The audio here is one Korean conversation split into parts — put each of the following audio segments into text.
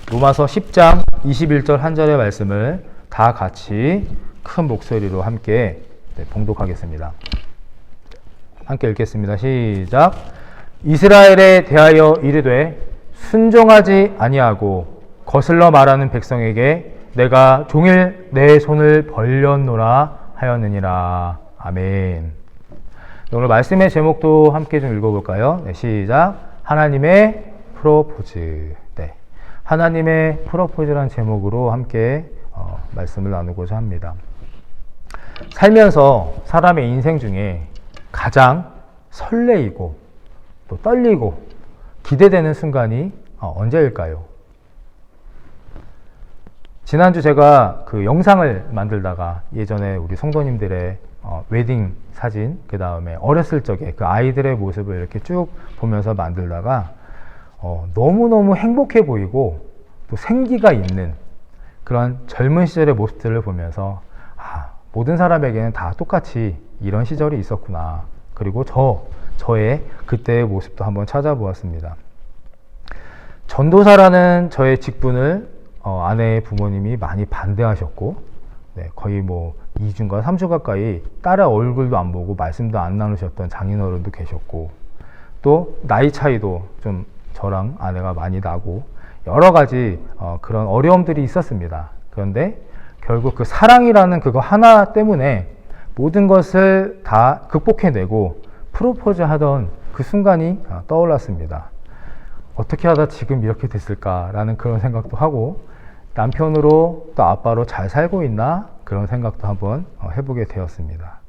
로마서 10장 21절 한 절의 말씀을 다 같이 큰 목소리로 함께 봉독하겠습니다. 함께 읽겠습니다. 시작. 이스라엘에 대하여 이르되 순종하지 아니하고 거슬러 말하는 백성에게 내가 종일 내 손을 벌렸노라 하였느니라. 아멘. 오늘 말씀의 제목도 함께 좀 읽어볼까요? 네, 시작. 하나님의 프로포즈. 네, 하나님의 프로포즈라는 제목으로 함께 말씀을 나누고자 합니다. 살면서 사람의 인생 중에 가장 설레이고 또 떨리고 기대되는 순간이 언제일까요? 지난주 제가 그 영상을 만들다가 예전에 우리 성도님들의 웨딩 사진, 그 다음에 어렸을 적에 그 아이들의 모습을 이렇게 쭉 보면서 만들다가 너무너무 행복해 보이고 또 생기가 있는 그런 젊은 시절의 모습들을 보면서 모든 사람에게는 다 똑같이 이런 시절이 있었구나. 그리고 저의 그때의 모습도 한번 찾아보았습니다. 전도사라는 저의 직분을 아내의 부모님이 많이 반대하셨고, 네, 거의 2주인가 3주 가까이 딸의 얼굴도 안 보고 말씀도 안 나누셨던 장인어른도 계셨고, 또 나이 차이도 좀 저랑 아내가 많이 나고 여러 가지 그런 어려움들이 있었습니다. 그런데 결국 그 사랑이라는 그거 하나 때문에 모든 것을 다 극복해내고 프로포즈 하던 그 순간이 떠올랐습니다. 어떻게 하다 지금 이렇게 됐을까라는 그런 생각도 하고, 남편으로 또 아빠로 잘 살고 있나 그런 생각도 한번 해보게 되었습니다.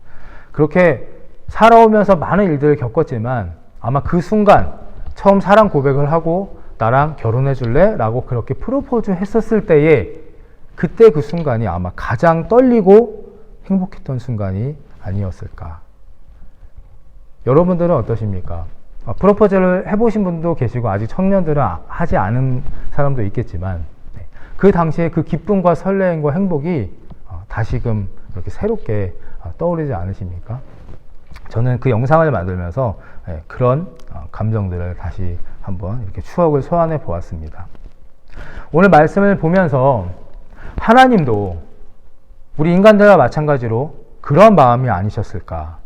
그렇게 살아오면서 많은 일들을 겪었지만 아마 그 순간 처음 사랑 고백을 하고 나랑 결혼해 줄래? 라고 그렇게 프로포즈 했었을 때에 그때 그 순간이 아마 가장 떨리고 행복했던 순간이 아니었을까. 여러분들은 어떠십니까? 프로포즈를 해보신 분도 계시고 아직 청년들은 하지 않은 사람도 있겠지만 그 당시에 그 기쁨과 설레임과 행복이 다시금 이렇게 새롭게 떠오르지 않으십니까? 저는 그 영상을 만들면서 그런 감정들을 다시 한번 이렇게 추억을 소환해 보았습니다. 오늘 말씀을 보면서 하나님도 우리 인간들과 마찬가지로 그런 마음이 아니셨을까?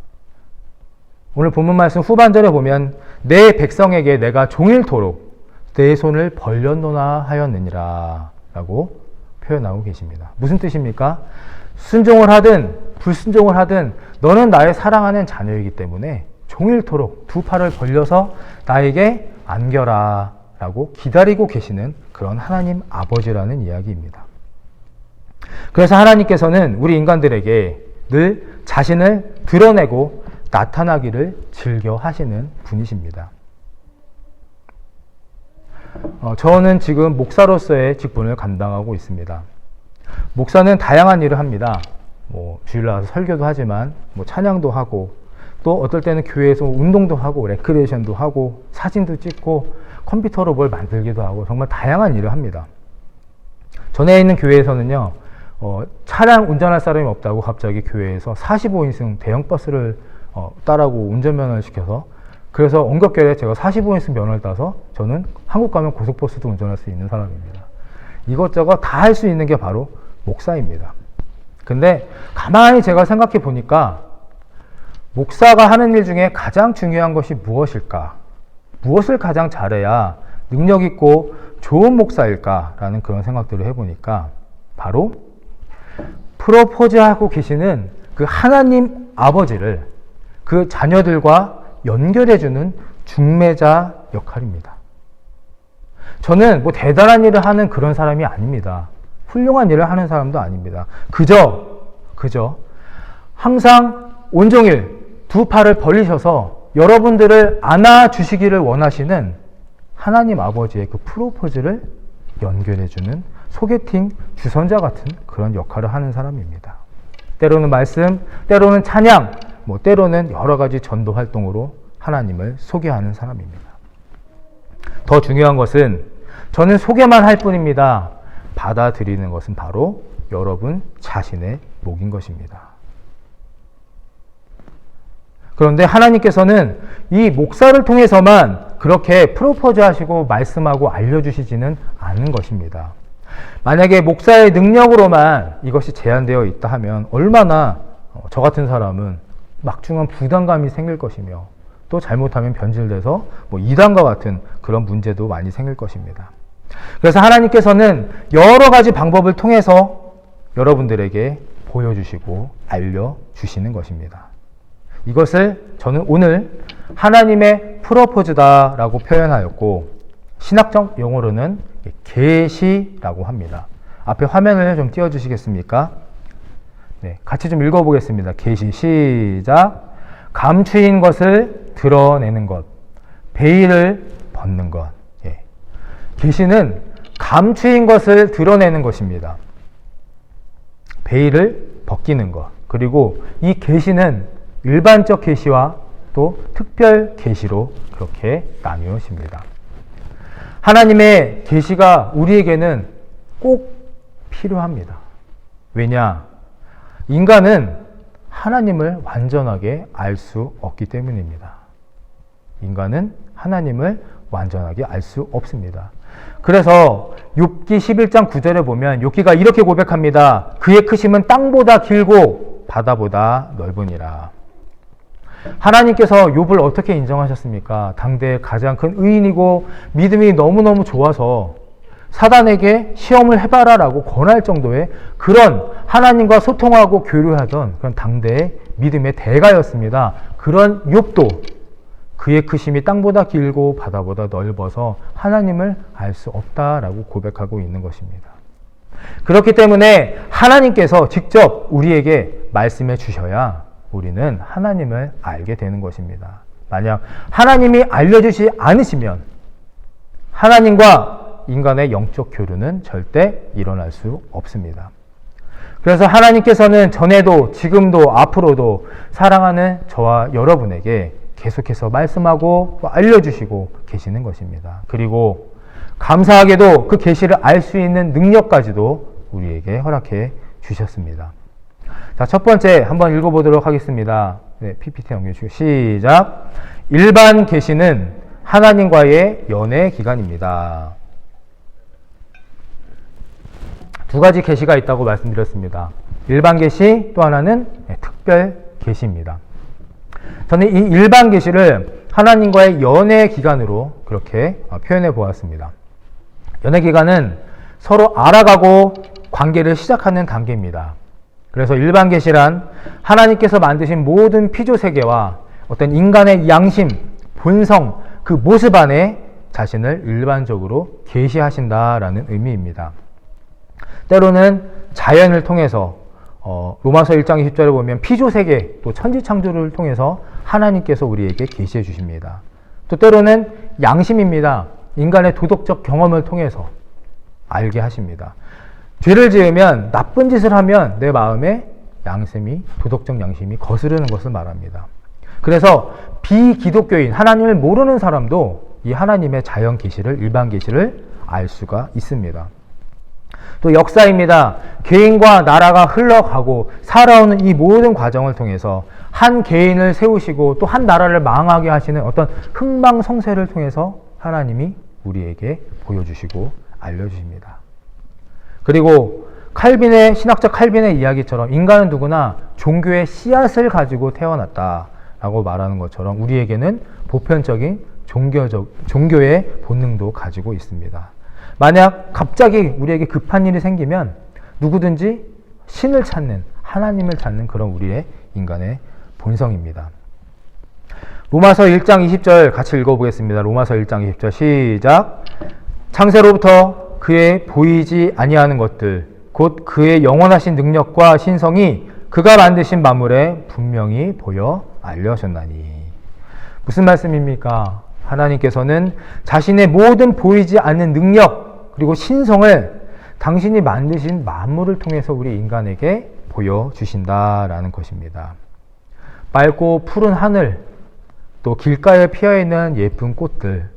오늘 본문 말씀 후반절에 보면 내 백성에게 내가 종일토록 내 손을 벌렸노나 하였느니라 라고 표현하고 계십니다. 무슨 뜻입니까? 순종을 하든 불순종을 하든 너는 나의 사랑하는 자녀이기 때문에 종일토록 두 팔을 벌려서 나에게 안겨라 라고 기다리고 계시는 그런 하나님 아버지라는 이야기입니다. 그래서 하나님께서는 우리 인간들에게 늘 자신을 드러내고 나타나기를 즐겨 하시는 분이십니다. 저는 지금 목사로서의 직분을 감당하고 있습니다. 목사는 다양한 일을 합니다. 주일날 와서 설교도 하지만 찬양도 하고 또 어떨 때는 교회에서 운동도 하고 레크리에이션도 하고 사진도 찍고 컴퓨터로 뭘 만들기도 하고 정말 다양한 일을 합니다. 전에 있는 교회에서는요, 차량 운전할 사람이 없다고 갑자기 교회에서 45인승 대형 버스를 따라고 운전면허를 시켜서, 그래서 엉겹결에 제가 45인승 면허를 따서 저는 한국 가면 고속버스도 운전할 수 있는 사람입니다. 이것저것 다 할 수 있는 게 바로 목사입니다. 근데 가만히 제가 생각해 보니까 목사가 하는 일 중에 가장 중요한 것이 무엇일까? 무엇을 가장 잘해야 능력 있고 좋은 목사일까라는 그런 생각들을 해보니까 바로 프로포즈하고 계시는 그 하나님 아버지를 그 자녀들과 연결해주는 중매자 역할입니다. 저는 대단한 일을 하는 그런 사람이 아닙니다. 훌륭한 일을 하는 사람도 아닙니다. 그저 항상 온종일 두 팔을 벌리셔서 여러분들을 안아주시기를 원하시는 하나님 아버지의 그 프로포즈를 연결해주는 소개팅 주선자 같은 그런 역할을 하는 사람입니다. 때로는 말씀, 때로는 찬양, 때로는 여러 가지 전도 활동으로 하나님을 소개하는 사람입니다. 더 중요한 것은 저는 소개만 할 뿐입니다. 받아들이는 것은 바로 여러분 자신의 목인 것입니다. 그런데 하나님께서는 이 목사를 통해서만 그렇게 프로포즈 하시고 말씀하고 알려주시지는 않은 것입니다. 만약에 목사의 능력으로만 이것이 제한되어 있다 하면 얼마나 저 같은 사람은 막중한 부담감이 생길 것이며 또 잘못하면 변질돼서 이단과 같은 그런 문제도 많이 생길 것입니다. 그래서 하나님께서는 여러 가지 방법을 통해서 여러분들에게 보여주시고 알려주시는 것입니다. 이것을 저는 오늘 하나님의 프로포즈다라고 표현하였고 신학적 용어로는 계시라고 합니다. 앞에 화면을 좀 띄워주시겠습니까? 네, 같이 좀 읽어보겠습니다. 계시 시작. 감추인 것을 드러내는 것, 베일을 벗는 것. 예. 계시는 감추인 것을 드러내는 것입니다. 베일을 벗기는 것. 그리고 이 계시는 일반적 계시와 또 특별 계시로 그렇게 나뉘어집니다. 하나님의 계시가 우리에게는 꼭 필요합니다. 왜냐? 인간은 하나님을 완전하게 알 수 없기 때문입니다. 인간은 하나님을 완전하게 알 수 없습니다. 그래서 욥기 11장 9절에 보면 욥기가 이렇게 고백합니다. 그의 크심은 땅보다 길고 바다보다 넓으니라. 하나님께서 욥을 어떻게 인정하셨습니까? 당대의 가장 큰 의인이고 믿음이 너무너무 좋아서 사단에게 시험을 해봐라 라고 권할 정도의 그런 하나님과 소통하고 교류하던 그런 당대의 믿음의 대가였습니다. 그런 욥도 그의 크심이 땅보다 길고 바다보다 넓어서 하나님을 알 수 없다라고 고백하고 있는 것입니다. 그렇기 때문에 하나님께서 직접 우리에게 말씀해 주셔야 우리는 하나님을 알게 되는 것입니다. 만약 하나님이 알려주지 않으시면 하나님과 인간의 영적 교류는 절대 일어날 수 없습니다. 그래서 하나님께서는 전에도 지금도 앞으로도 사랑하는 저와 여러분에게 계속해서 말씀하고 알려주시고 계시는 것입니다. 그리고 감사하게도 그 계시를 알 수 있는 능력까지도 우리에게 허락해 주셨습니다. 자, 첫 번째 한번 읽어보도록 하겠습니다. 네, PPT 넘겨주시고 시작. 일반 계시는 하나님과의 연애 기간입니다. 두 가지 계시가 있다고 말씀드렸습니다. 일반 계시, 또 하나는 특별 계시입니다. 저는 이 일반 계시를 하나님과의 연애 기간으로 그렇게 표현해 보았습니다. 연애 기간은 서로 알아가고 관계를 시작하는 단계입니다. 그래서 일반 계시란 하나님께서 만드신 모든 피조 세계와 어떤 인간의 양심, 본성, 그 모습 안에 자신을 일반적으로 계시하신다라는 의미입니다. 때로는 자연을 통해서 로마서 1장 20절에 보면 피조세계 또 천지창조를 통해서 하나님께서 우리에게 계시해 주십니다. 또 때로는 양심입니다. 인간의 도덕적 경험을 통해서 알게 하십니다. 죄를 지으면 나쁜 짓을 하면 내 마음에 양심이 도덕적 양심이 거스르는 것을 말합니다. 그래서 비기독교인 하나님을 모르는 사람도 이 하나님의 자연 계시를 일반 계시를 알 수가 있습니다. 또 역사입니다. 개인과 나라가 흘러가고 살아오는 이 모든 과정을 통해서 한 개인을 세우시고 또 한 나라를 망하게 하시는 어떤 흥망성쇠를 통해서 하나님이 우리에게 보여주시고 알려주십니다. 그리고 칼빈의 신학자 칼빈의 이야기처럼 인간은 누구나 종교의 씨앗을 가지고 태어났다라고 말하는 것처럼 우리에게는 보편적인 종교의 본능도 가지고 있습니다. 만약 갑자기 우리에게 급한 일이 생기면 누구든지 신을 찾는, 하나님을 찾는 그런 우리의 인간의 본성입니다. 로마서 1장 20절 같이 읽어보겠습니다. 로마서 1장 20절 시작. 창세로부터 그의 보이지 아니하는 것들 곧 그의 영원하신 능력과 신성이 그가 만드신 만물에 분명히 보여 알려졌나니. 무슨 말씀입니까? 하나님께서는 자신의 모든 보이지 않는 능력 그리고 신성을 당신이 만드신 만물을 통해서 우리 인간에게 보여주신다라는 것입니다. 맑고 푸른 하늘, 또 길가에 피어있는 예쁜 꽃들,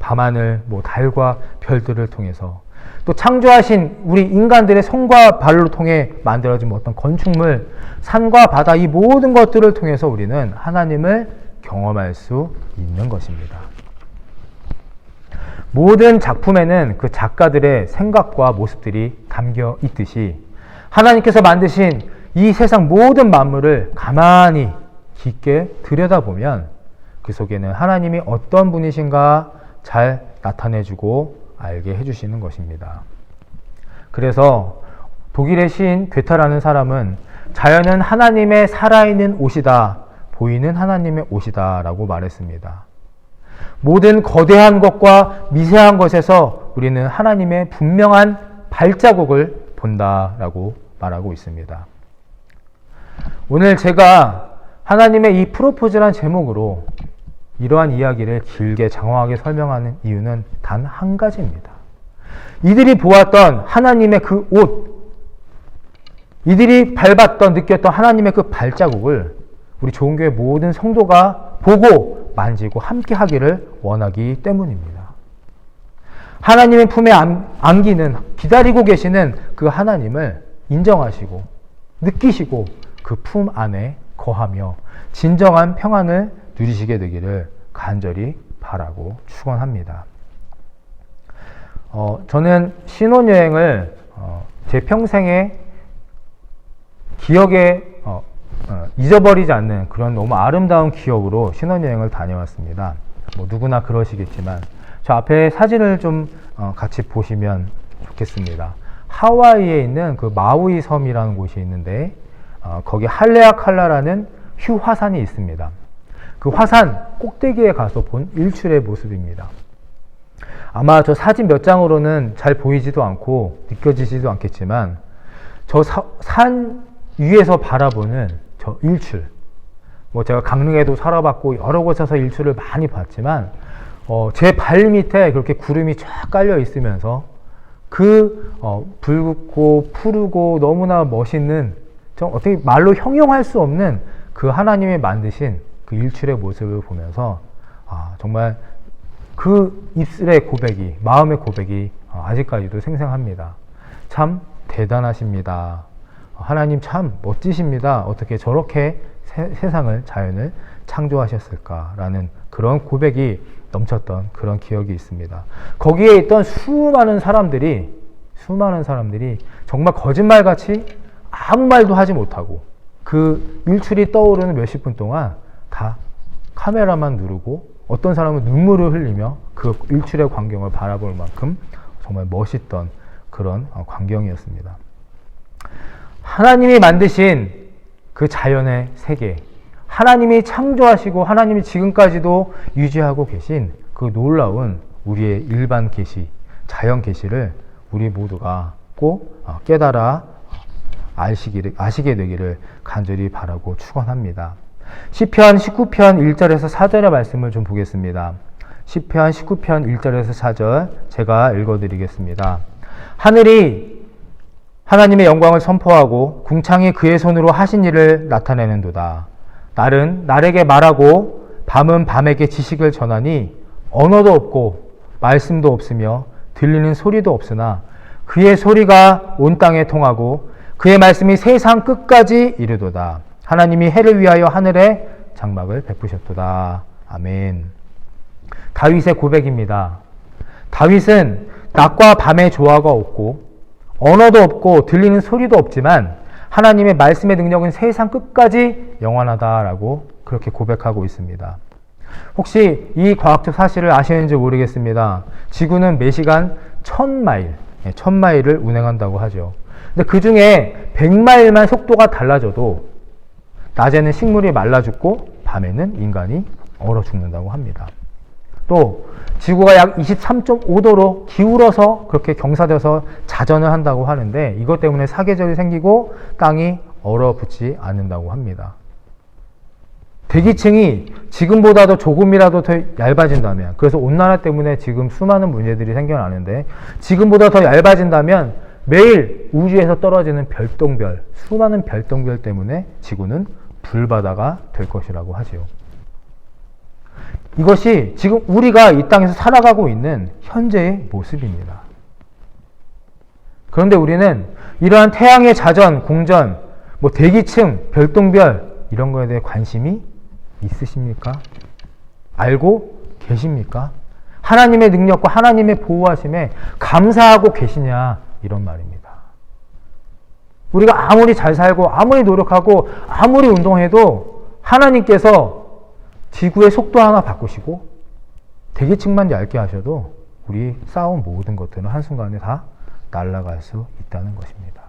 밤하늘, 달과 별들을 통해서 또 창조하신 우리 인간들의 손과 발로 통해 만들어진 어떤 건축물, 산과 바다 이 모든 것들을 통해서 우리는 하나님을 경험할 수 있는 것입니다. 모든 작품에는 그 작가들의 생각과 모습들이 담겨 있듯이 하나님께서 만드신 이 세상 모든 만물을 가만히 깊게 들여다보면 그 속에는 하나님이 어떤 분이신가 잘 나타내주고 알게 해주시는 것입니다. 그래서 독일의 시인 괴테라는 사람은 자연은 하나님의 살아있는 옷이다, 보이는 하나님의 옷이다 라고 말했습니다. 모든 거대한 것과 미세한 것에서 우리는 하나님의 분명한 발자국을 본다라고 말하고 있습니다. 오늘 제가 하나님의 이 프로포즈란 제목으로 이러한 이야기를 길게 장황하게 설명하는 이유는 단 한 가지입니다. 이들이 보았던 하나님의 그 옷, 이들이 밟았던, 느꼈던 하나님의 그 발자국을 우리 좋은교회 모든 성도가 보고 만지고 함께 하기를 원하기 때문입니다. 하나님의 품에 안기는, 기다리고 계시는 그 하나님을 인정하시고 느끼시고 그 품 안에 거하며 진정한 평안을 누리시게 되기를 간절히 바라고 축원합니다. 저는 신혼여행을 제 평생에 기억에 잊어버리지 않는 그런 너무 아름다운 기억으로 신혼여행을 다녀왔습니다. 뭐 누구나 그러시겠지만 저 앞에 사진을 좀 같이 보시면 좋겠습니다. 하와이에 있는 그 마우이 섬이라는 곳이 있는데 거기 할레아칼라라는 휴 화산이 있습니다. 그 화산 꼭대기에 가서 본 일출의 모습입니다. 아마 저 사진 몇 장으로는 잘 보이지도 않고 느껴지지도 않겠지만 저 산 위에서 바라보는 저 일출, 뭐 제가 강릉에도 살아봤고 여러 곳에서 일출을 많이 봤지만 제 발 밑에 그렇게 구름이 쫙 깔려 있으면서 그 붉고 푸르고 너무나 멋있는, 좀 어떻게 말로 형용할 수 없는 그 하나님이 만드신 그 일출의 모습을 보면서 정말 그 입술의 고백이, 마음의 고백이 아직까지도 생생합니다. 참 대단하십니다. 하나님 참 멋지십니다. 어떻게 저렇게 세상을, 자연을 창조하셨을까라는 그런 고백이 넘쳤던 그런 기억이 있습니다. 거기에 있던 수많은 사람들이 정말 거짓말같이 아무 말도 하지 못하고 그 일출이 떠오르는 몇십 분 동안 다 카메라만 누르고 어떤 사람은 눈물을 흘리며 그 일출의 광경을 바라볼 만큼 정말 멋있던 그런 광경이었습니다. 하나님이 만드신 그 자연의 세계, 하나님이 창조하시고 하나님이 지금까지도 유지하고 계신 그 놀라운 우리의 일반 계시, 자연 계시를 우리 모두가 꼭 깨달아 아시게 되기를 간절히 바라고 축원합니다. 시편 19편 1절에서 4절의 말씀을 좀 보겠습니다. 시편 19편 1절에서 4절 제가 읽어드리겠습니다. 하늘이 하나님의 영광을 선포하고 궁창이 그의 손으로 하신 일을 나타내는도다. 날은 날에게 말하고 밤은 밤에게 지식을 전하니 언어도 없고 말씀도 없으며 들리는 소리도 없으나 그의 소리가 온 땅에 통하고 그의 말씀이 세상 끝까지 이르도다. 하나님이 해를 위하여 하늘에 장막을 베푸셨도다. 아멘. 다윗의 고백입니다. 다윗은 낮과 밤의 조화가 없고 언어도 없고 들리는 소리도 없지만 하나님의 말씀의 능력은 세상 끝까지 영원하다라고 그렇게 고백하고 있습니다. 혹시 이 과학적 사실을 아시는지 모르겠습니다. 지구는 매시간 1000마일을 운행한다고 하죠. 근데 그 중에 100마일만 속도가 달라져도 낮에는 식물이 말라 죽고 밤에는 인간이 얼어 죽는다고 합니다. 또 지구가 약 23.5도로 기울어서 그렇게 경사져서 자전을 한다고 하는데 이것 때문에 사계절이 생기고 땅이 얼어붙지 않는다고 합니다. 대기층이 지금보다도 조금이라도 더 얇아진다면, 그래서 온난화 때문에 지금 수많은 문제들이 생겨나는데 지금보다 더 얇아진다면 매일 우주에서 떨어지는 별똥별, 수많은 별똥별 때문에 지구는 불바다가 될 것이라고 하지요. 이것이 지금 우리가 이 땅에서 살아가고 있는 현재의 모습입니다. 그런데 우리는 이러한 태양의 자전, 공전, 뭐 대기층, 별똥별 이런 거에 대해 관심이 있으십니까? 알고 계십니까? 하나님의 능력과 하나님의 보호하심에 감사하고 계시냐 이런 말입니다. 우리가 아무리 잘 살고 아무리 노력하고 아무리 운동해도 하나님께서 지구의 속도 하나 바꾸시고 대기층만 얇게 하셔도 우리 쌓아온 모든 것들은 한순간에 다 날아갈 수 있다는 것입니다.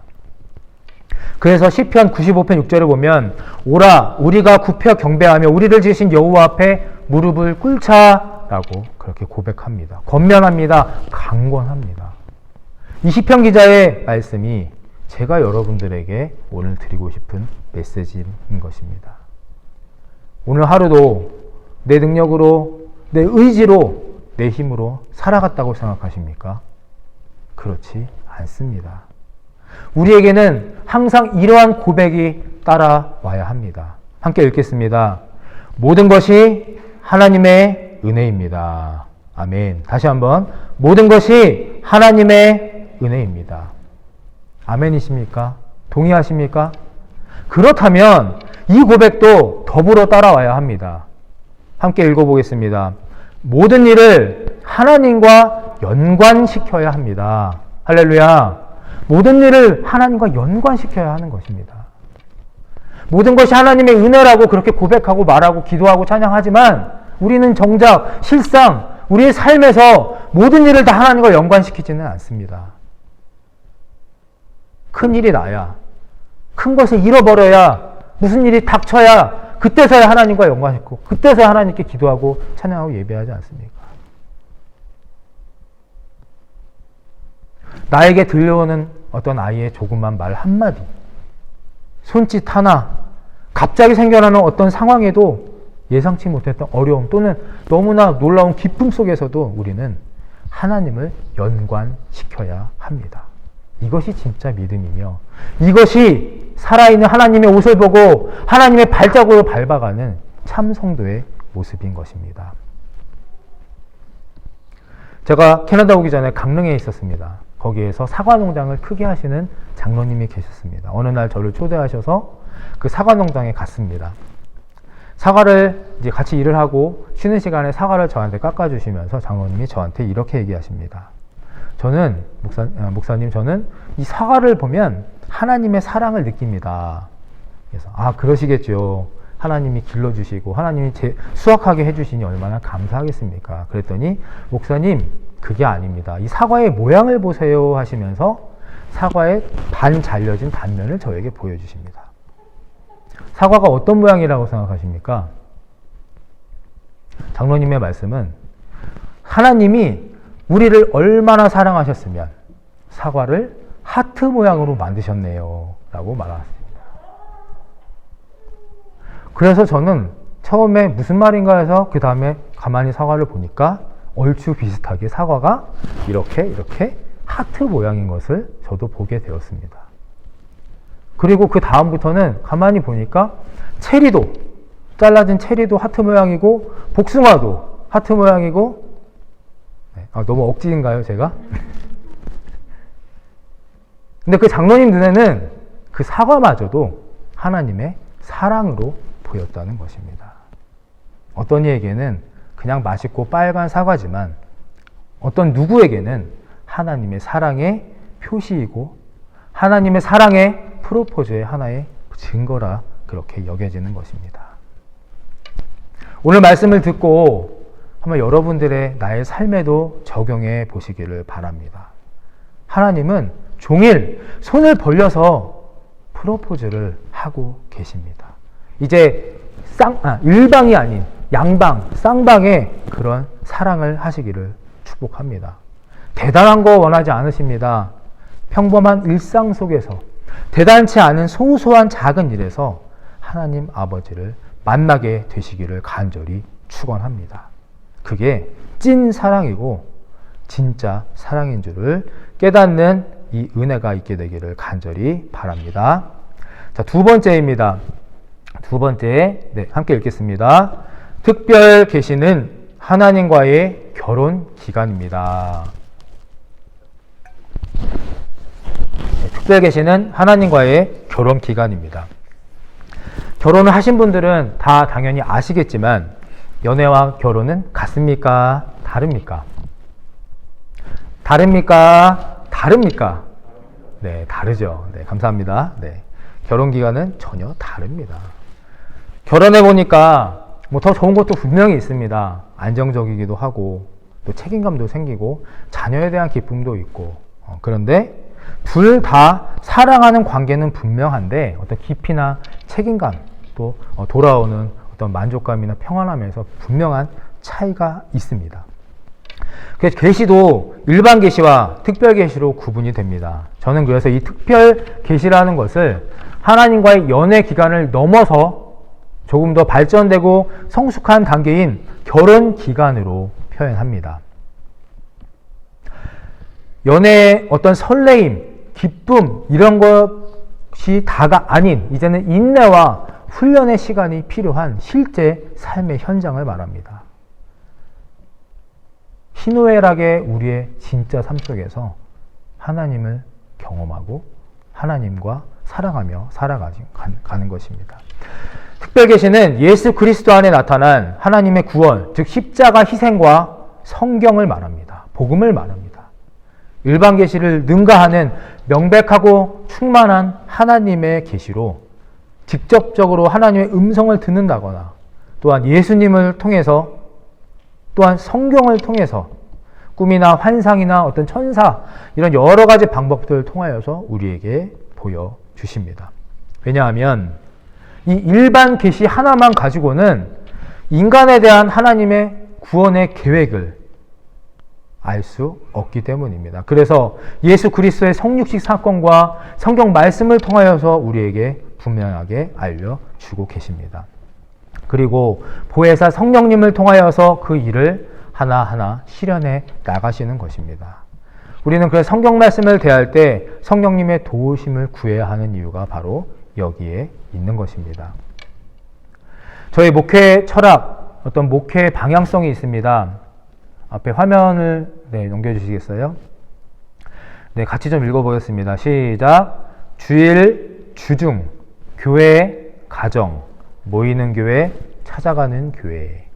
그래서 시편 95편 6절을 보면 오라 우리가 굽혀 경배하며 우리를 지으신 여호와 앞에 무릎을 꿇자라고 그렇게 고백합니다. 권면합니다. 강권합니다. 이 시편 기자의 말씀이 제가 여러분들에게 오늘 드리고 싶은 메시지인 것입니다. 오늘 하루도 내 능력으로, 내 의지로, 내 힘으로 살아갔다고 생각하십니까? 그렇지 않습니다. 우리에게는 항상 이러한 고백이 따라와야 합니다. 함께 읽겠습니다. 모든 것이 하나님의 은혜입니다. 아멘. 다시 한번 모든 것이 하나님의 은혜입니다. 아멘이십니까? 동의하십니까? 그렇다면 이 고백도 더불어 따라와야 합니다. 함께 읽어보겠습니다. 모든 일을 하나님과 연관시켜야 합니다. 할렐루야. 모든 일을 하나님과 연관시켜야 하는 것입니다. 모든 것이 하나님의 은혜라고 그렇게 고백하고 말하고 기도하고 찬양하지만 우리는 정작 실상 우리의 삶에서 모든 일을 다 하나님과 연관시키지는 않습니다. 큰 일이 나야, 큰 것을 잃어버려야, 무슨 일이 닥쳐야 그때서야 하나님과 연관시키고 그때서야 하나님께 기도하고 찬양하고 예배하지 않습니까? 나에게 들려오는 어떤 아이의 조그만 말 한마디, 손짓 하나, 갑자기 생겨나는 어떤 상황에도 예상치 못했던 어려움 또는 너무나 놀라운 기쁨 속에서도 우리는 하나님을 연관시켜야 합니다. 이것이 진짜 믿음이며 이것이 살아있는 하나님의 옷을 보고 하나님의 발자국을 밟아가는 참 성도의 모습인 것입니다. 제가 캐나다 오기 전에 강릉에 있었습니다. 거기에서 사과 농장을 크게 하시는 장로님이 계셨습니다. 어느 날 저를 초대하셔서 그 사과 농장에 갔습니다. 사과를 이제 같이 일을 하고 쉬는 시간에 사과를 저한테 깎아주시면서 장로님이 저한테 이렇게 얘기하십니다. 저는 목사님 저는 이 사과를 보면 하나님의 사랑을 느낍니다. 그래서 그러시겠죠. 하나님이 길러주시고 하나님이 수확하게 해주시니 얼마나 감사하겠습니까? 그랬더니 목사님 그게 아닙니다. 이 사과의 모양을 보세요 하시면서 사과의 반 잘려진 단면을 저에게 보여주십니다. 사과가 어떤 모양이라고 생각하십니까? 장로님의 말씀은 하나님이 우리를 얼마나 사랑하셨으면 사과를 하트 모양으로 만드셨네요 라고 말하셨습니다. 그래서 저는 처음에 무슨 말인가 해서 그 다음에 가만히 사과를 보니까 얼추 비슷하게 사과가 이렇게 하트 모양인 것을 저도 보게 되었습니다. 그리고 그 다음부터는 가만히 보니까 체리도, 잘라진 체리도 하트 모양이고 복숭아도 하트 모양이고 너무 억지인가요 제가? 근데 그 장로님 눈에는 그 사과마저도 하나님의 사랑으로 보였다는 것입니다. 어떤 이에게는 그냥 맛있고 빨간 사과지만 어떤 누구에게는 하나님의 사랑의 표시이고 하나님의 사랑의 프로포즈의 하나의 증거라 그렇게 여겨지는 것입니다. 오늘 말씀을 듣고 한번 여러분들의 나의 삶에도 적용해 보시기를 바랍니다. 하나님은 종일 손을 벌려서 프로포즈를 하고 계십니다. 이제 일방이 아닌 양방, 쌍방의 그런 사랑을 하시기를 축복합니다. 대단한 거 원하지 않으십니다. 평범한 일상 속에서 대단치 않은 소소한 작은 일에서 하나님 아버지를 만나게 되시기를 간절히 축원합니다. 그게 찐 사랑이고 진짜 사랑인 줄을 깨닫는 이 은혜가 있게 되기를 간절히 바랍니다. 자, 두 번째입니다. 두 번째, 함께 읽겠습니다. 특별 계시는 하나님과의 결혼 기간입니다. 특별 계시는 하나님과의 결혼 기간입니다. 결혼을 하신 분들은 다 당연히 아시겠지만 연애와 결혼은 같습니까? 다릅니까? 다릅니까? 네, 다르죠. 네, 감사합니다. 네, 결혼 기간은 전혀 다릅니다. 결혼해 보니까 뭐 더 좋은 것도 분명히 있습니다. 안정적이기도 하고 또 책임감도 생기고 자녀에 대한 기쁨도 있고 그런데 둘 다 사랑하는 관계는 분명한데 어떤 깊이나 책임감 또 돌아오는 어떤 만족감이나 평안함에서 분명한 차이가 있습니다. 그래서 계시도 일반 계시와 특별 계시로 구분이 됩니다. 저는 그래서 이 특별 계시라는 것을 하나님과의 연애 기간을 넘어서 조금 더 발전되고 성숙한 단계인 결혼 기간으로 표현합니다. 연애의 어떤 설레임, 기쁨 이런 것이 다가 아닌 이제는 인내와 훈련의 시간이 필요한 실제 삶의 현장을 말합니다. 희노애락의 우리의 진짜 삶 속에서 하나님을 경험하고 하나님과 사랑하며 살아가는 것입니다. 특별계시는 예수 그리스도 안에 나타난 하나님의 구원, 즉 십자가 희생과 성경을 말합니다. 복음을 말합니다. 일반 계시를 능가하는 명백하고 충만한 하나님의 계시로 직접적으로 하나님의 음성을 듣는다거나 또한 예수님을 통해서 또한 성경을 통해서 꿈이나 환상이나 어떤 천사 이런 여러 가지 방법들을 통하여서 우리에게 보여주십니다. 왜냐하면 이 일반 계시 하나만 가지고는 인간에 대한 하나님의 구원의 계획을 알 수 없기 때문입니다. 그래서 예수 그리스도의 성육식 사건과 성경 말씀을 통하여서 우리에게 분명하게 알려주고 계십니다. 그리고 보혜사 성령님을 통하여서 그 일을 하나하나 실현해 나가시는 것입니다. 우리는 그래서 성경 말씀을 대할 때 성령님의 도우심을 구해야 하는 이유가 바로 여기에 있는 것입니다. 저희 목회 철학, 어떤 목회 방향성이 있습니다. 앞에 화면을 넘겨주시겠어요? 네, 같이 좀 읽어보겠습니다. 시작. 주일, 주중, 교회, 가정, 모이는 교회, 찾아가는 교회.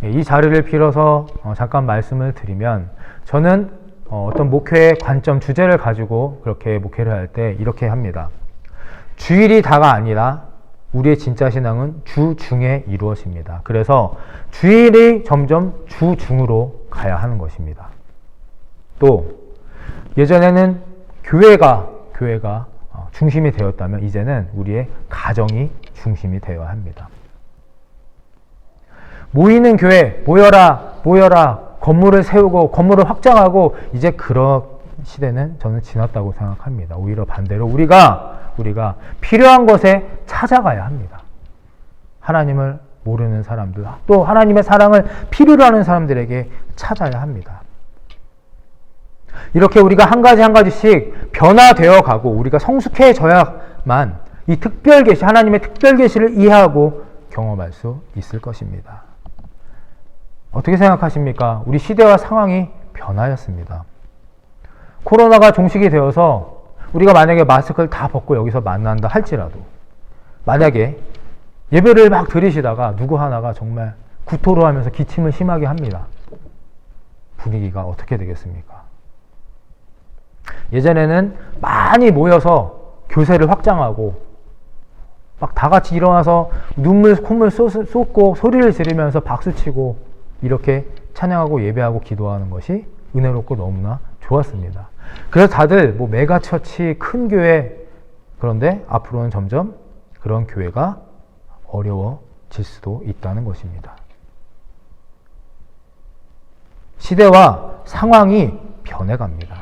이 자리를 빌어서 잠깐 말씀을 드리면 저는 어떤 목회의 관점, 주제를 가지고 그렇게 목회를 할 때 이렇게 합니다. 주일이 다가 아니라 우리의 진짜 신앙은 주중에 이루어집니다. 그래서 주일이 점점 주중으로 가야 하는 것입니다. 또 예전에는 교회가 중심이 되었다면 이제는 우리의 가정이 중심이 되어야 합니다. 모이는 교회, 모여라, 건물을 세우고 건물을 확장하고 이제 그런 시대는 저는 지났다고 생각합니다. 오히려 반대로 우리가 필요한 것에 찾아가야 합니다. 하나님을 모르는 사람들, 또 하나님의 사랑을 필요로 하는 사람들에게 찾아야 합니다. 이렇게 우리가 한 가지씩 변화되어 가고 우리가 성숙해져야만 이 특별 계시, 하나님의 특별 계시를 이해하고 경험할 수 있을 것입니다. 어떻게 생각하십니까? 우리 시대와 상황이 변화였습니다. 코로나가 종식이 되어서 우리가 만약에 마스크를 다 벗고 여기서 만난다 할지라도 만약에 예배를 막 드리시다가 누구 하나가 정말 구토를 하면서 기침을 심하게 합니다. 분위기가 어떻게 되겠습니까? 예전에는 많이 모여서 교세를 확장하고 막 다 같이 일어나서 눈물, 콧물 쏟고 소리를 지르면서 박수치고 이렇게 찬양하고 예배하고 기도하는 것이 은혜롭고 너무나 좋았습니다. 그래서 다들 메가처치, 큰 교회, 그런데 앞으로는 점점 그런 교회가 어려워질 수도 있다는 것입니다. 시대와 상황이 변해갑니다.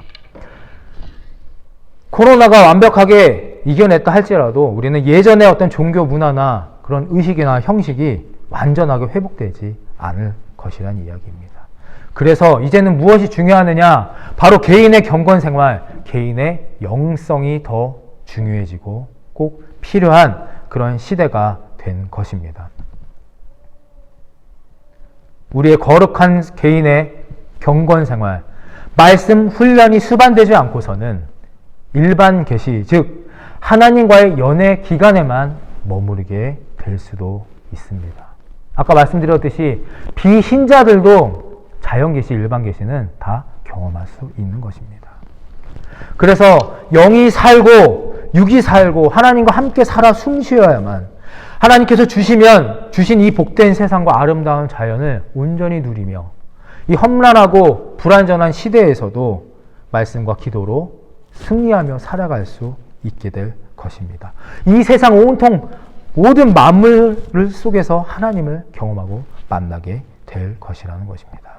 코로나가 완벽하게 이겨냈다 할지라도 우리는 예전의 어떤 종교 문화나 그런 의식이나 형식이 완전하게 회복되지 않을 것이란 이야기입니다. 그래서 이제는 무엇이 중요하느냐? 바로 개인의 경건 생활, 개인의 영성이 더 중요해지고 꼭 필요한 그런 시대가 된 것입니다. 우리의 거룩한 개인의 경건 생활, 말씀 훈련이 수반되지 않고서는 일반 계시, 즉 하나님과의 연애 기간에만 머무르게 될 수도 있습니다. 아까 말씀드렸듯이 비신자들도 자연계시, 일반계시는 다 경험할 수 있는 것입니다. 그래서 영이 살고 육이 살고 하나님과 함께 살아 숨쉬어야만 하나님께서 주신 이 복된 세상과 아름다운 자연을 온전히 누리며 이 험난하고 불완전한 시대에서도 말씀과 기도로 승리하며 살아갈 수 있게 될 것입니다. 이 세상 온통 모든 만물 속에서 하나님을 경험하고 만나게 될 것이라는 것입니다.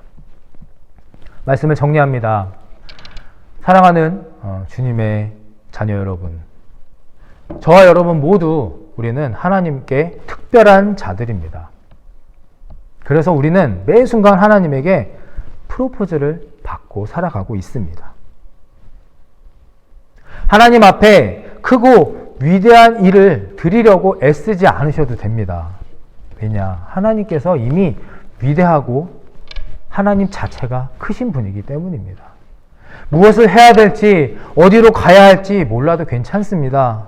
말씀을 정리합니다. 사랑하는 주님의 자녀 여러분, 저와 여러분 모두 우리는 하나님께 특별한 자들입니다. 그래서 우리는 매 순간 하나님에게 프로포즈를 받고 살아가고 있습니다. 하나님 앞에 크고 위대한 일을 드리려고 애쓰지 않으셔도 됩니다. 왜냐? 하나님께서 이미 위대하고 하나님 자체가 크신 분이기 때문입니다. 무엇을 해야 될지, 어디로 가야 할지 몰라도 괜찮습니다.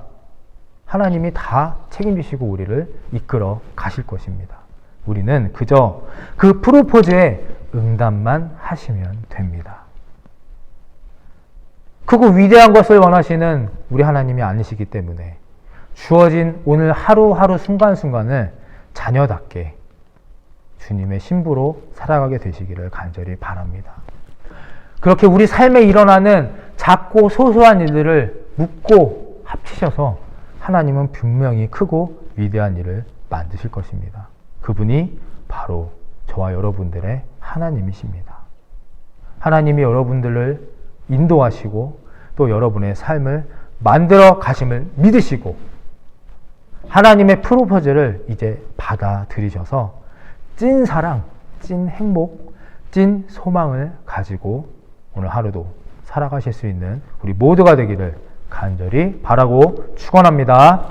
하나님이 다 책임지시고 우리를 이끌어 가실 것입니다. 우리는 그저 그 프로포즈에 응답만 하시면 됩니다. 크고 위대한 것을 원하시는 우리 하나님이 아니시기 때문에 주어진 오늘 하루하루 순간순간을 자녀답게 주님의 신부로 살아가게 되시기를 간절히 바랍니다. 그렇게 우리 삶에 일어나는 작고 소소한 일들을 묶고 합치셔서 하나님은 분명히 크고 위대한 일을 만드실 것입니다. 그분이 바로 저와 여러분들의 하나님이십니다. 하나님이 여러분들을 인도하시고 또 여러분의 삶을 만들어 가심을 믿으시고 하나님의 프로포즈를 이제 받아들이셔서 찐 사랑, 찐 행복, 찐 소망을 가지고 오늘 하루도 살아가실 수 있는 우리 모두가 되기를 간절히 바라고 축원합니다.